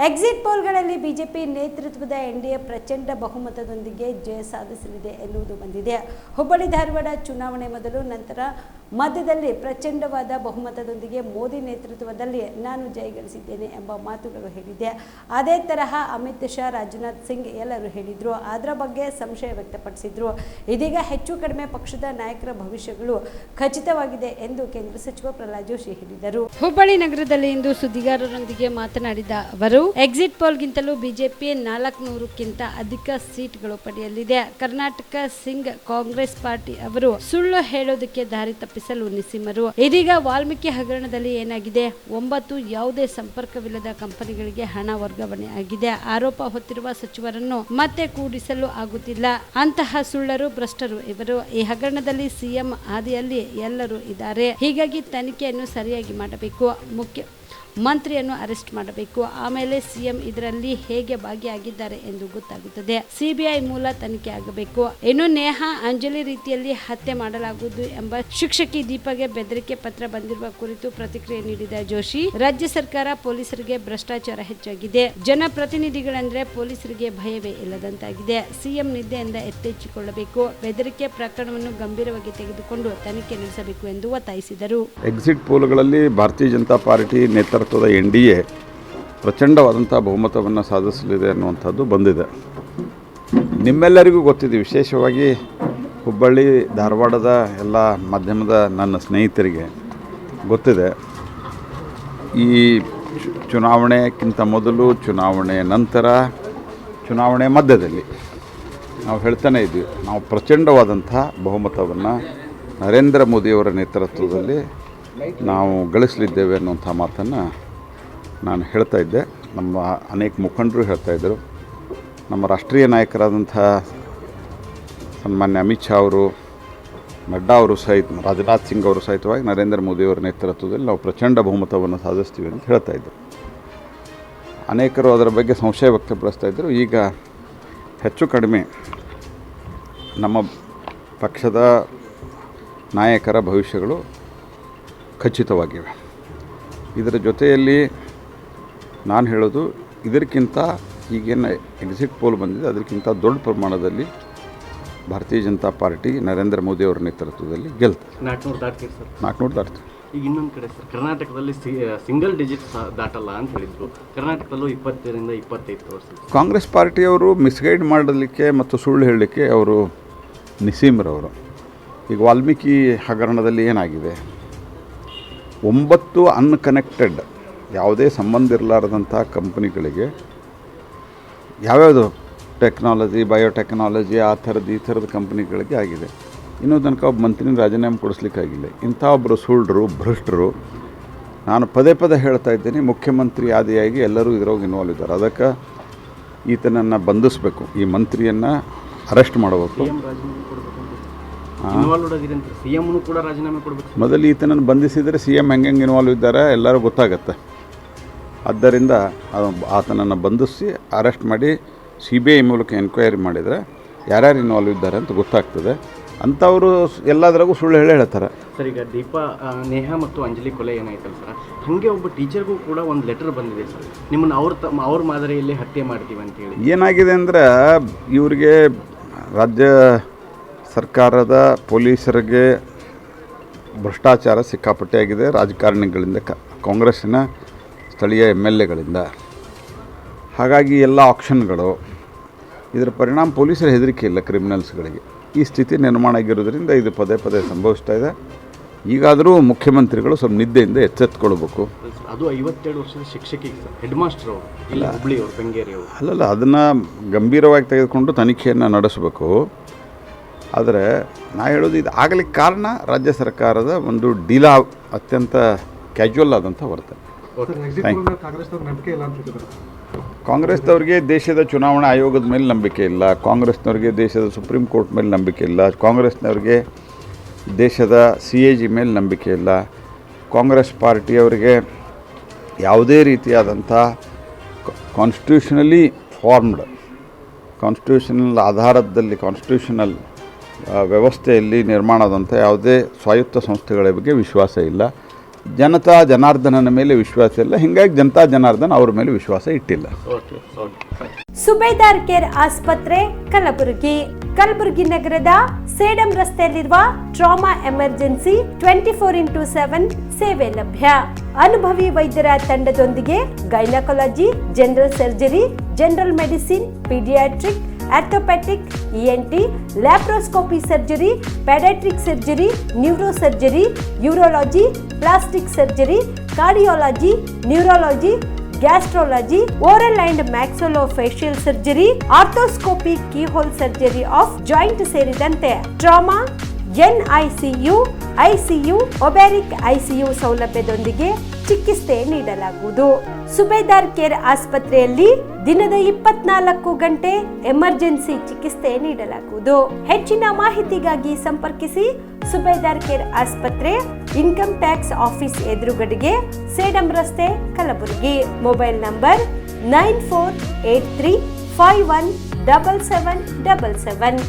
Exit ಪೋಲ್ಗಳಲ್ಲಿ BJP ನೇತೃತ್ವದ NDA ಪ್ರಚಂಡ ಬಹುಮತದೊಂದಿಗೆ ಜಯ ಸಾಧಿಸಲಿದೆ ಎನ್ನುವುದು ಬಂದಿದೆ. ಹುಬ್ಬಳ್ಳಿ ಧಾರವಾಡ ಚುನಾವಣೆ ಮೊದಲು ನಂತರ ಮಧ್ಯದಲ್ಲಿ ಪ್ರಚಂಡವಾದ ಬಹುಮತದೊಂದಿಗೆ ಮೋದಿ ನೇತೃತ್ವದಲ್ಲಿ ನಾನು ಜಯಗಳಿಸಿದ್ದೇನೆ ಎಂಬ ಮಾತುಗಳು ಹೇಳಿದೆ. ಅದೇ ತರಹ ಅಮಿತ್ ಶಾ, ರಾಜನಾಥ್ ಸಿಂಗ್ ಎಲ್ಲರೂ ಹೇಳಿದ್ರು. ಅದರ ಬಗ್ಗೆ ಸಂಶಯ ವ್ಯಕ್ತಪಡಿಸಿದ್ರು. ಇದೀಗ ಹೆಚ್ಚು ಕಡಿಮೆ ಪಕ್ಷದ ನಾಯಕರ ಭವಿಷ್ಯಗಳು ಖಚಿತವಾಗಿದೆ ಎಂದು ಕೇಂದ್ರ ಸಚಿವ ಪ್ರಹ್ಲಾದ್ ಜೋಶಿ ಹೇಳಿದರು. ಹುಬ್ಬಳ್ಳಿ ನಗರದಲ್ಲಿ ಇಂದು ಸುದ್ದಿಗಾರರೊಂದಿಗೆ ಮಾತನಾಡಿದ ಅವರು, ಎಕ್ಸಿಟ್ ಪೋಲ್ಗಿಂತಲೂ ಬಿಜೆಪಿ 400ಕ್ಕಿಂತ ಅಧಿಕ ಸೀಟ್ಗಳು ಪಡೆಯಲಿದೆ. ಕರ್ನಾಟಕ ಸಿಂಗ್ ಕಾಂಗ್ರೆಸ್ ಪಾರ್ಟಿ ಅವರು ಸುಳ್ಳು ಹೇಳೋದಕ್ಕೆ ದಾರಿ ತಪ್ಪಿಸಲು ನಿಸ್ಸೀಮರು. ಇದೀಗ ವಾಲ್ಮೀಕಿ ಹಗರಣದಲ್ಲಿ ಏನಾಗಿದೆ? 9 ಯಾವುದೇ ಸಂಪರ್ಕವಿಲ್ಲದ ಕಂಪನಿಗಳಿಗೆ ಹಣ ವರ್ಗಾವಣೆ ಆಗಿದೆ. ಆರೋಪ ಹೊತ್ತಿರುವ ಸಚಿವರನ್ನು ಮತ್ತೆ ಕೂಡಿಸಲು ಆಗುತ್ತಿಲ್ಲ. ಅಂತಹ ಸುಳ್ಳರು, ಭ್ರಷ್ಟರು ಇವರು. ಈ ಹಗರಣದಲ್ಲಿ ಸಿಎಂ ಆದಿಯಲ್ಲಿ ಎಲ್ಲರೂ ಇದ್ದಾರೆ. ಹೀಗಾಗಿ ತನಿಖೆಯನ್ನು ಸರಿಯಾಗಿ ಮಾಡಬೇಕು. ಮಂತ್ರಿಯನ್ನು ಅರೆಸ್ಟ್ ಮಾಡಬೇಕು. ಆಮೇಲೆ ಸಿಎಂ ಇದರಲ್ಲಿ ಹೇಗೆ ಭಾಗಿಯಾಗಿದ್ದಾರೆ ಎಂದು ಗೊತ್ತಾಗುತ್ತದೆ. ಸಿಬಿಐ ಮೂಲ ತನಿಖೆ ಆಗಬೇಕು. ಇನ್ನು ನೇಹಾ, ಅಂಜಲಿ ರೀತಿಯಲ್ಲಿ ಹತ್ಯೆ ಮಾಡಲಾಗುವುದು ಎಂಬ ಶಿಕ್ಷಕಿ ದೀಪಾಗೆ ಬೆದರಿಕೆ ಪತ್ರ ಬಂದಿರುವ ಕುರಿತು ಪ್ರತಿಕ್ರಿಯೆ ನೀಡಿದ ಜೋಶಿ, ರಾಜ್ಯ ಸರ್ಕಾರ ಪೊಲೀಸರಿಗೆ ಭ್ರಷ್ಟಾಚಾರ ಹೆಚ್ಚಾಗಿದೆ. ಜನಪ್ರತಿನಿಧಿಗಳೆಂದರೆ ಪೊಲೀಸರಿಗೆ ಭಯವೇ ಇಲ್ಲದಂತಾಗಿದೆ. ಸಿಎಂ ನಿದ್ದೆಯಿಂದ ಎಚ್ಚೆತ್ತುಕೊಳ್ಳಬೇಕು. ಬೆದರಿಕೆ ಪ್ರಕರಣವನ್ನು ಗಂಭೀರವಾಗಿ ತೆಗೆದುಕೊಂಡು ತನಿಖೆ ನಡೆಸಬೇಕು ಎಂದು ಒತ್ತಾಯಿಸಿದರು. ಎಕ್ಸಿಟ್ ಪೋಲ್ಗಳಲ್ಲಿ ಭಾರತೀಯ ಜನತಾ ಪಾರ್ಟಿ ನೇತೃತ್ವದ ಎನ್ಡಿಎ ಪ್ರಚಂಡವಾದಂಥ ಬಹುಮತವನ್ನು ಸಾಧಿಸಲಿದೆ ಅನ್ನುವಂಥದ್ದು ಬಂದಿದೆ. ನಿಮ್ಮೆಲ್ಲರಿಗೂ ಗೊತ್ತಿದೆ, ವಿಶೇಷವಾಗಿ ಹುಬ್ಬಳ್ಳಿ ಧಾರವಾಡದ ಎಲ್ಲ ಮಾಧ್ಯಮದ ನನ್ನ ಸ್ನೇಹಿತರಿಗೆ ಗೊತ್ತಿದೆ. ಈ ಚುನಾವಣೆಗಿಂತ ಮೊದಲು, ಚುನಾವಣೆ ನಂತರ, ಚುನಾವಣೆ ಮಧ್ಯದಲ್ಲಿ ನಾವು ಹೇಳ್ತಾನೆ ಇದ್ವಿ, ನಾವು ಪ್ರಚಂಡವಾದಂಥ ಬಹುಮತವನ್ನು ನರೇಂದ್ರ ಮೋದಿಯವರ ನೇತೃತ್ವದಲ್ಲಿ ನಾವು ಗಳಿಸಲಿದ್ದೇವೆ ಅನ್ನುವಂಥ ಮಾತನ್ನು ನಾನು ಹೇಳ್ತಾ ಇದ್ದೆ. ನಮ್ಮ ಅನೇಕ ಮುಖಂಡರು ಹೇಳ್ತಾಯಿದ್ದರು. ನಮ್ಮ ರಾಷ್ಟ್ರೀಯ ನಾಯಕರಾದಂಥ ಸನ್ಮಾನ್ಯ ಅಮಿತ್ ಶಾ ಅವರು, ನಡ್ಡಾ ಅವರು ಸಹಿತ, ರಾಜನಾಥ್ ಸಿಂಗ್ ಅವರು ಸಹಿತವಾಗಿ ನರೇಂದ್ರ ಮೋದಿಯವರ ನೇತೃತ್ವದಲ್ಲಿ ನಾವು ಪ್ರಚಂಡ ಬಹುಮತವನ್ನು ಸಾಧಿಸ್ತೀವಿ ಅಂತ ಹೇಳ್ತಾಯಿದ್ದರು. ಅನೇಕರು ಅದರ ಬಗ್ಗೆ ಸಂಶಯ ವ್ಯಕ್ತಪಡಿಸ್ತಾ ಇದ್ದರು. ಈಗ ಹೆಚ್ಚು ಕಡಿಮೆ ನಮ್ಮ ಪಕ್ಷದ ನಾಯಕರ ಭವಿಷ್ಯಗಳು ಖಚಿತವಾಗಿವೆ. ಇದರ ಜೊತೆಯಲ್ಲಿ ನಾನು ಹೇಳೋದು, ಇದಕ್ಕಿಂತ ಈಗೇನು ಎಕ್ಸಿಟ್ ಪೋಲ್ ಬಂದಿದೆ ಅದಕ್ಕಿಂತ ದೊಡ್ಡ ಪ್ರಮಾಣದಲ್ಲಿ ಭಾರತೀಯ ಜನತಾ ಪಾರ್ಟಿ ನರೇಂದ್ರ ಮೋದಿಯವರ ನೇತೃತ್ವದಲ್ಲಿ ಗೆಲ್ತದೆ. 400 ದಾಟ್ತೀವಿ. ಈಗ ಇನ್ನೊಂದು ಕಡೆ ಸರ್, ಕರ್ನಾಟಕದಲ್ಲಿ ಸಿಂಗಲ್ ಡಿಜಿಟ್ ದಾಟಲ್ಲ ಅಂತ ಹೇಳಿದ್ರು. ಕರ್ನಾಟಕದಲ್ಲೂ 20ರಿಂದ 25 ವರ್ಷ ಕಾಂಗ್ರೆಸ್ ಪಾರ್ಟಿಯವರು ಮಿಸ್ಗೈಡ್ ಮಾಡಲಿಕ್ಕೆ ಮತ್ತು ಸುಳ್ಳು ಹೇಳಲಿಕ್ಕೆ ಅವರು ನಿಸ್ಸೀಮರವರು. ಈಗ ವಾಲ್ಮೀಕಿ ಹಗರಣದಲ್ಲಿ ಏನಾಗಿದೆ, 9 ಅನ್ಕನೆಕ್ಟೆಡ್, ಯಾವುದೇ ಸಂಬಂಧ ಇರಲಾರದಂಥ ಕಂಪ್ನಿಗಳಿಗೆ ಯಾವ್ಯಾವುದು ಟೆಕ್ನಾಲಜಿ, ಬಯೋಟೆಕ್ನಾಲಜಿ, ಈ ಥರದ ಕಂಪ್ನಿಗಳಿಗೆ ಆಗಿದೆ. ಇನ್ನೂ ತನಕ ಒಬ್ಬ ಮಂತ್ರಿನ ರಾಜೀನಾಮೆ ಕೊಡಿಸ್ಲಿಕ್ಕಾಗಿಲ್ಲ. ಇಂಥ ಒಬ್ಬರು ಸುಳ್ಳರು, ಭ್ರಷ್ಟರು. ನಾನು ಪದೇ ಹೇಳ್ತಾ ಇದ್ದೀನಿ, ಮುಖ್ಯಮಂತ್ರಿ ಆದಿಯಾಗಿ ಎಲ್ಲರೂ ಇದರೊಳಗೆ ಇನ್ವಾಲ್ವ್ ಇದ್ದಾರೆ. ಅದಕ್ಕೆ ಈತನನ್ನು ಬಂಧಿಸಬೇಕು, ಈ ಮಂತ್ರಿಯನ್ನು ಅರೆಸ್ಟ್ ಮಾಡಬೇಕು. ಮೊದಲು ಈತನನ್ನು ಬಂಧಿಸಿದರೆ ಸಿಎಂ ಹೆಂಗೆ ಇನ್ವಾಲ್ವ್ ಇದ್ದಾರೆ ಎಲ್ಲರೂ ಗೊತ್ತಾಗತ್ತೆ. ಆದ್ದರಿಂದ ಆತನನ್ನು ಬಂಧಿಸಿ ಅರೆಸ್ಟ್ ಮಾಡಿ CBI ಮೂಲಕ ಎನ್ಕ್ವೈರಿ ಮಾಡಿದರೆ ಯಾರ್ಯಾರು ಇನ್ವಾಲ್ವ್ ಇದ್ದಾರೆ ಅಂತ ಗೊತ್ತಾಗ್ತದೆ. ಅಂಥವರು ಎಲ್ಲದರಾಗೂ ಸುಳ್ಳು ಹೇಳ್ತಾರೆ. ಸರ್, ಈಗ ನೇಹಾ ಮತ್ತು ಅಂಜಲಿ ಕೊಲೆ ಏನಾಯ್ತಲ್ಲ ಸರ್, ಹಾಗೆ ಒಬ್ಬ ಟೀಚರ್ಗೂ ಕೂಡ ಒಂದು ಲೆಟರ್ ಬಂದಿದೆ ಸರ್, ನಿಮ್ಮನ್ನು ಅವ್ರ ಮಾದರಿಯಲ್ಲಿ ಹತ್ಯೆ ಮಾಡ್ತೀವಿ ಅಂತೇಳಿ. ಏನಾಗಿದೆ ಅಂದರೆ, ಇವರಿಗೆ ರಾಜ್ಯ ಸರ್ಕಾರದ ಪೊಲೀಸರಿಗೆ ಭ್ರಷ್ಟಾಚಾರ ಸಿಕ್ಕಾಪಟ್ಟೆ ಆಗಿದೆ. ರಾಜಕಾರಣಿಗಳಿಂದ, ಕಾಂಗ್ರೆಸ್ಸಿನ ಸ್ಥಳೀಯ MLAಗಳಿಂದ. ಹಾಗಾಗಿ ಎಲ್ಲ ಆಕ್ಷನ್ಗಳು, ಇದರ ಪರಿಣಾಮ ಪೊಲೀಸರ ಹೆದರಿಕೆ ಇಲ್ಲ ಕ್ರಿಮಿನಲ್ಸ್ಗಳಿಗೆ. ಈ ಸ್ಥಿತಿ ನಿರ್ಮಾಣ ಆಗಿರೋದ್ರಿಂದ ಇದು ಪದೇ ಸಂಭವಿಸ್ತಾ ಇದೆ. ಈಗಾದರೂ ಮುಖ್ಯಮಂತ್ರಿಗಳು ಸ್ವಲ್ಪ ನಿದ್ದೆಯಿಂದ ಎಚ್ಚೆತ್ತುಕೊಳ್ಬೇಕು. ಅದು 57 ವರ್ಷದ ಶಿಕ್ಷಕಿ ಸರ್, ಹೆಡ್ ಮಾಸ್ಟರ್ ಅವರು, ಇಲ್ಲ ಹುಬ್ಳಿ ಅವರು, ಬೆಂಗೇರಿ ಅವರು. ಅಲ್ಲಲ್ಲ, ಅದನ್ನು ಗಂಭೀರವಾಗಿ ತೆಗೆದುಕೊಂಡು ತನಿಖೆಯನ್ನು ನಡೆಸಬೇಕು. ಆದರೆ ನಾ ಹೇಳೋದು, ಇದು ಆಗಲಿಕ್ಕೆ ಕಾರಣ ರಾಜ್ಯ ಸರ್ಕಾರದ ಒಂದು ಡೀಲಾ, ಅತ್ಯಂತ ಕ್ಯಾಜುವಲ್ ಆದಂಥ ವರ್ತನೆ. ಕಾಂಗ್ರೆಸ್ನವ್ರಿಗೆ ದೇಶದ ಚುನಾವಣಾ ಆಯೋಗದ ಮೇಲೆ ನಂಬಿಕೆ ಇಲ್ಲ, ಕಾಂಗ್ರೆಸ್ನವ್ರಿಗೆ ದೇಶದ ಸುಪ್ರೀಂ ಕೋರ್ಟ್ ಮೇಲೆ ನಂಬಿಕೆ ಇಲ್ಲ, ಕಾಂಗ್ರೆಸ್ನವ್ರಿಗೆ ದೇಶದ CAG ಮೇಲೆ ನಂಬಿಕೆ ಇಲ್ಲ, ಕಾಂಗ್ರೆಸ್ ಪಾರ್ಟಿಯವರಿಗೆ ಯಾವುದೇ ರೀತಿಯಾದಂಥ ಕಾನ್ಸ್ಟಿಟ್ಯೂಷನಲಿ ಫಾರ್ಮ್ಡ್, ಕಾನ್ಸ್ಟಿಟ್ಯೂಷನಲ್ ಆಧಾರದಲ್ಲಿ, ಕಾನ್ಸ್ಟಿಟ್ಯೂಷನಲ್ ವ್ಯವಸ್ಥೆಯಲ್ಲಿ ನಿರ್ಮಾಣ ಆದಂಥ ಯಾವುದೇ ಸ್ವಾಯತ್ತ ಸಂಸ್ಥೆಗಳ ಬಗ್ಗೆ ವಿಶ್ವಾಸ ಇಲ್ಲ. ಜನತಾ ಜನಾರ್ದನನ ಮೇಲೆ ವಿಶ್ವಾಸ ಇಲ್ಲ, ಹೀಗಾಗಿ ಜನತಾ ಜನಾರ್ದನ ಅವ್ರ ಮೇಲೆ ವಿಶ್ವಾಸ ಇಟ್ಟಿಲ್ಲ. Okay okay. ಸುಬೇದಾರ್ ಕೇರ್ ಆಸ್ಪತ್ರೆ ಕಲಬುರಗಿ ನಗರದ ಸೇಡಂ ರಸ್ತೆಯಲ್ಲಿರುವ ಟ್ರಾಮಾ ಎಮರ್ಜೆನ್ಸಿ 24x7 ಸೇವೆ ಲಭ್ಯ. ಅನುಭವಿ ವೈದ್ಯರ ತಂಡದೊಂದಿಗೆ gynaecology, general surgery, general medicine, paediatric, orthopaedic, ENT, laparoscopy surgery, paediatric surgery, neuro surgery, urology, plastic surgery, cardiology, neurology, gastrology, oral and maxillofacial surgery, arthroscopy, keyhole surgery of joint ಸೇರಿದಂತೆ trauma, NICU, ICU, ಒಬ್ಯಾರಿಕ್ ICU ಸೌಲಭ್ಯದೊಂದಿಗೆ ಚಿಕಿತ್ಸೆ ನೀಡಲಾಗುವುದು. ಸುಬೇದಾರ್ care ಆಸ್ಪತ್ರೆಯಲ್ಲಿ ದಿನದ 24 ಗಂಟೆ emergency ಚಿಕಿತ್ಸೆ ನೀಡಲಾಗುವುದು. ಹೆಚ್ಚಿನ ಮಾಹಿತಿಗಾಗಿ ಸಂಪರ್ಕಿಸಿ ಸುಬೇದಾರ್ ಕೇರ್ ಆಸ್ಪತ್ರೆ, ಇನ್ಕಮ್ ಟ್ಯಾಕ್ಸ್ ಆಫೀಸ್ ಎದುರುಗಡೆಗೆ, ಸೇಡಂ ರಸ್ತೆ, ಕಲಬುರಗಿ. Mobile number 9483517777.